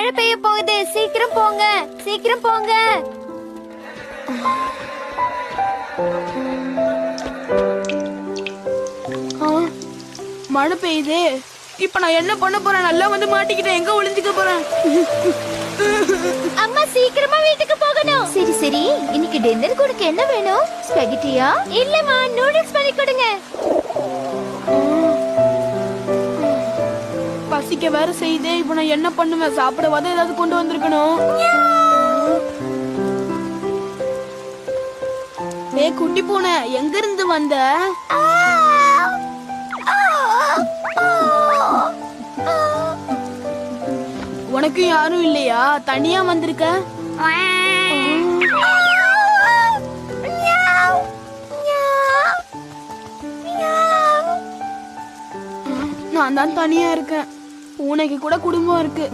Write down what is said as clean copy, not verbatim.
மழை பெய்ய போகுது. சீக்கிரம் போங்க, சீக்கிரம் போங்க. மழை பெய்யுது. இப்ப நான் என்ன பண்ண போறேன்? நல்லா வந்து மாட்டிக்கிட்டேன். எங்க ஒளிஞ்சுக்க போறேன்? அம்மா சீக்கிரமா வீட்டுக்கு போகணும். சரி சரி, இன்னைக்கு டின்னர் கொடுக்க என்ன வேணும்? ஸ்பெகட்டியா? இல்லம்மா, நூடுல்ஸ் பண்ணி கொடுங்க. பசிக்க வேற செய்தே. இப்ப நான் என்ன பண்ணுவேன்? சாப்பிடவாத ஏதாவது கொண்டு வந்திருக்கணும். ஏ குட்டி பூனை, எங்க இருந்து வந்த? உனக்கு யாரும் இல்லையா? தனியா வந்திருக்க? நான் தான் தனியா இருக்கேன். பூனைக்கு கூட குடும்பம் இருக்கு.